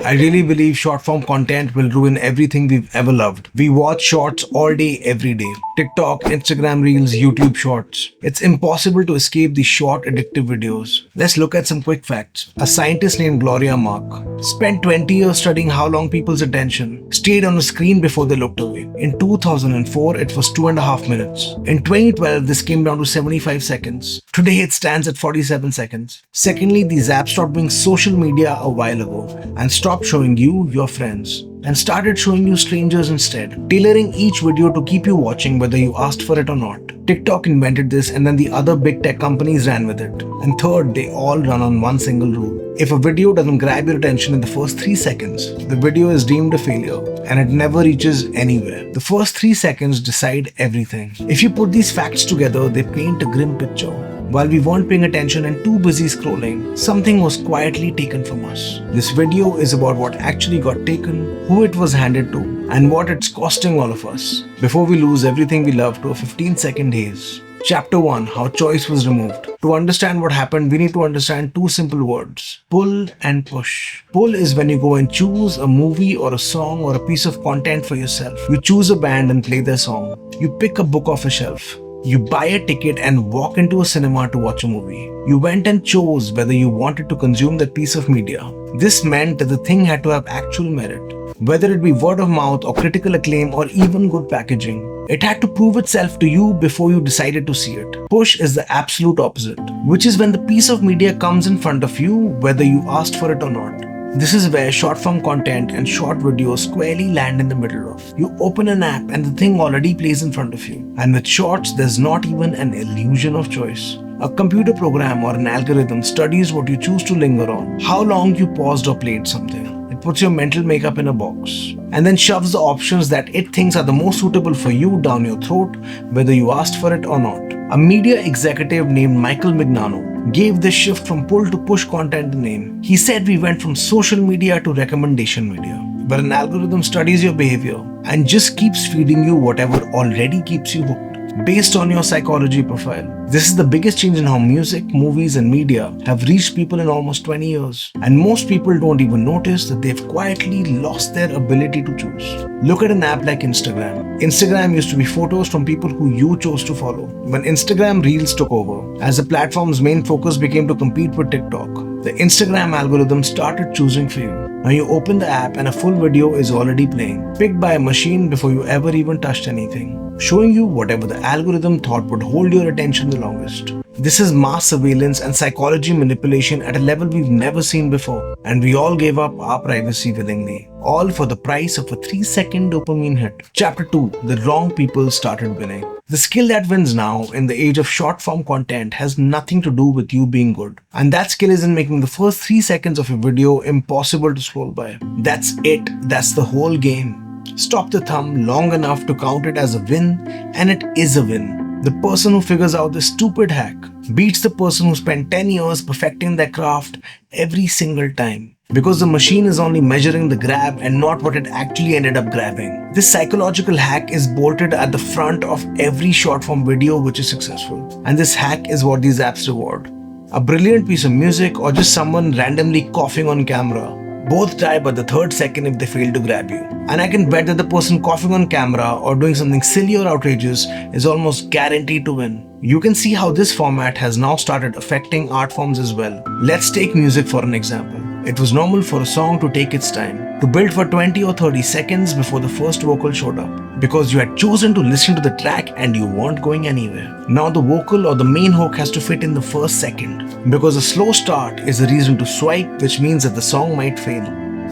I really believe short form content will ruin everything we've ever loved. We watch shorts all day, every day. TikTok, Instagram Reels, YouTube Shorts. It's impossible to escape these short, addictive videos. Let's look at some quick facts. A scientist named Gloria Mark spent 20 years studying how long people's attention stayed on a screen before they looked away. In 2004, it was 2.5 minutes. In 2012, this came down to 75 seconds. Today, it stands at 47 seconds. Secondly, these apps stopped being social media a while ago and stopped showing you your friends and started showing you strangers instead, tailoring each video to keep you watching whether you asked for it or not. TikTok invented this and then the other big tech companies ran with it. And third, they all run on one single rule. If a video doesn't grab your attention in the first 3 seconds, the video is deemed a failure and it never reaches anywhere. The first 3 seconds decide everything. If you put these facts together, they paint a grim picture. While we weren't paying attention and too busy scrolling, something was quietly taken from us. This video is about what actually got taken, who it was handed to, and what it's costing all of us before we lose everything we love to a 15-second haze. Chapter 1: How Choice was Removed. To understand what happened, we need to understand two simple words: pull and push. Pull is when you go and choose a movie or a song or a piece of content for yourself. You choose a band and play their song. You pick a book off a shelf. You buy a ticket and walk into a cinema to watch a movie. You went and chose whether you wanted to consume that piece of media. This meant that the thing had to have actual merit. Whether it be word of mouth or critical acclaim or even good packaging, it had to prove itself to you before you decided to see it. Push is the absolute opposite, which is when the piece of media comes in front of you whether you asked for it or not. This is where short form content and short videos squarely land in the middle of. You open an app and the thing already plays in front of you. And with shorts, there's not even an illusion of choice. A computer program or an algorithm studies what you choose to linger on, how long you paused or played something. It puts your mental makeup in a box and then shoves the options that it thinks are the most suitable for you down your throat, whether you asked for it or not. A media executive named Michael Mignano gave this shift from pull to push content a name. He said we went from social media to recommendation media, where an algorithm studies your behavior and just keeps feeding you whatever already keeps you hooked based on your psychology profile. This is the biggest change in how music, movies, and media have reached people in almost 20 years. And most people don't even notice that they've quietly lost their ability to choose. Look at an app like Instagram. Instagram used to be photos from people who you chose to follow. When Instagram Reels took over, as the platform's main focus became to compete with TikTok, the Instagram algorithm started choosing for you. Now you open the app and a full video is already playing, picked by a machine before you ever even touched anything, showing you whatever the algorithm thought would hold your attention the longest. This is mass surveillance and psychology manipulation at a level we've never seen before, and we all gave up our privacy willingly, all for the price of a 3-second dopamine hit. Chapter 2: The Wrong People Started Winning. The skill that wins now in the age of short form content has nothing to do with you being good. And that skill is in making the first 3 seconds of a video impossible to scroll by. That's it. That's the whole game. Stop the thumb long enough to count it as a win, and it is a win. The person who figures out this stupid hack beats the person who spent 10 years perfecting their craft every single time. Because the machine is only measuring the grab and not what it actually ended up grabbing. This psychological hack is bolted at the front of every short form video which is successful. And this hack is what these apps reward. A brilliant piece of music or just someone randomly coughing on camera. Both die by the 3rd second if they fail to grab you. And I can bet that the person coughing on camera or doing something silly or outrageous is almost guaranteed to win. You can see how this format has now started affecting art forms as well. Let's take music for an example. It was normal for a song to take its time, to build for 20 or 30 seconds before the first vocal showed up, because you had chosen to listen to the track and you weren't going anywhere. Now the vocal or the main hook has to fit in the first second, because a slow start is a reason to swipe, which means that the song might fail.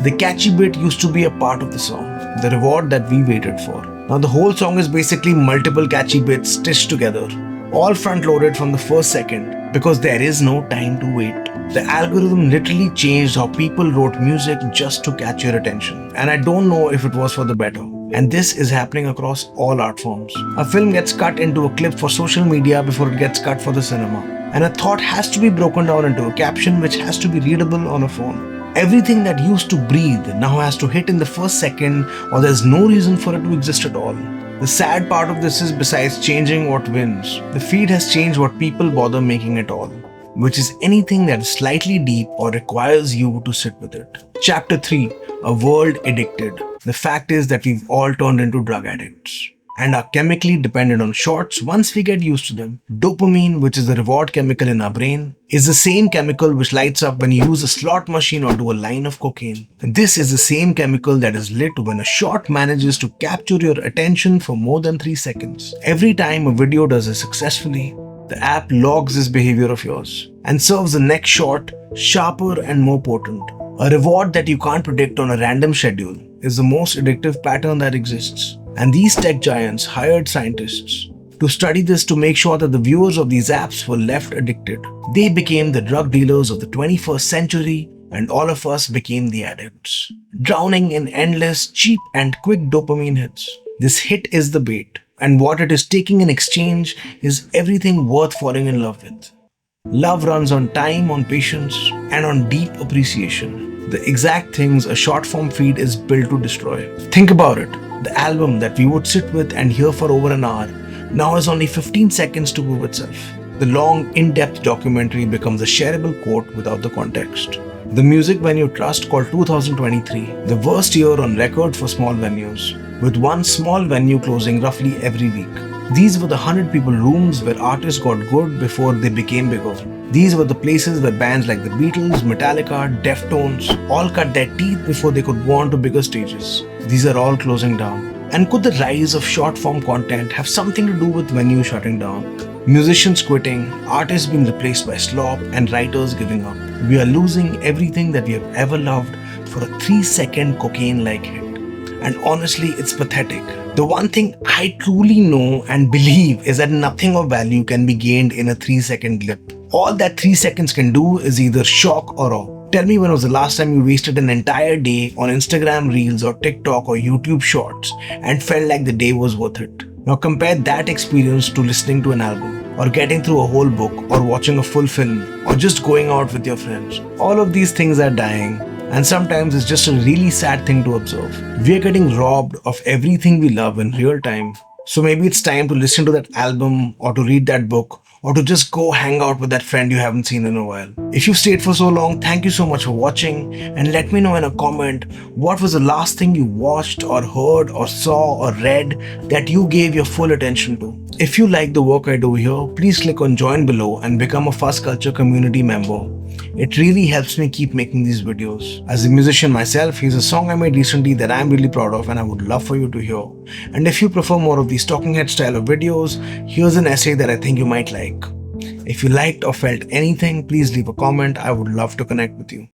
The catchy bit used to be a part of the song, the reward that we waited for. Now the whole song is basically multiple catchy bits stitched together, all front-loaded from the first second, because there is no time to wait. The algorithm literally changed how people wrote music just to catch your attention. And I don't know if it was for the better. And this is happening across all art forms. A film gets cut into a clip for social media before it gets cut for the cinema. And a thought has to be broken down into a caption which has to be readable on a phone. Everything that used to breathe now has to hit in the first second, or there's no reason for it to exist at all. The sad part of this is, besides changing what wins, the feed has changed what people bother making at all. which is anything that is slightly deep or requires you to sit with it. Chapter 3: A World Addicted. The fact is that we've all turned into drug addicts and are chemically dependent on shorts once we get used to them. Dopamine, which is the reward chemical in our brain, is the same chemical which lights up when you use a slot machine or do a line of cocaine. This is the same chemical that is lit when a short manages to capture your attention for more than 3 seconds. Every time a video does this successfully, the app logs this behavior of yours and serves the next short, sharper and more potent. A reward that you can't predict on a random schedule is the most addictive pattern that exists. And these tech giants hired scientists to study this to make sure that the viewers of these apps were left addicted. They became the drug dealers of the 21st century, and all of us became the addicts, drowning in endless, cheap and quick dopamine hits. This hit is the bait, and what it is taking in exchange is everything worth falling in love with. Love runs on time, on patience, and on deep appreciation. The exact things a short form feed is built to destroy. Think about it. The album that we would sit with and hear for over an hour now has only 15 seconds to prove itself. The long, in-depth documentary becomes a shareable quote without the context. The music venue trust called 2023 the worst year on record for small venues, with one small venue closing roughly every week. These were the 100-people rooms where artists got good before they became bigger. These were the places where bands like the Beatles, Metallica, Deftones all cut their teeth before they could go on to bigger stages. These are all closing down. And could the rise of short-form content have something to do with venues shutting down? Musicians quitting, artists being replaced by slop, and writers giving up. We are losing everything that we have ever loved for a 3-second cocaine-like hit. And honestly, it's pathetic. The one thing I truly know and believe is that nothing of value can be gained in a 3-second clip. All that 3 seconds can do is either shock or awe. Tell me, when was the last time you wasted an entire day on Instagram Reels or TikTok or YouTube Shorts and felt like the day was worth it? Now compare that experience to listening to an album, or getting through a whole book, or watching a full film, or just going out with your friends. All of these things are dying, and sometimes it's just a really sad thing to observe. We are getting robbed of everything we love in real time. So maybe it's time to listen to that album, or to read that book, or to just go hang out with that friend you haven't seen in a while. If you've stayed for so long, thank you so much for watching, and let me know in a comment what was the last thing you watched or heard or saw or read that you gave your full attention to. If you like the work I do here, please click on join below and become a fuzzculture community member. It really helps me keep making these videos. As a musician myself, here's a song I made recently that I'm really proud of and I would love for you to hear. And if you prefer more of these talking head style of videos, here's an essay that I think you might like. If you liked or felt anything, please leave a comment. I would love to connect with you.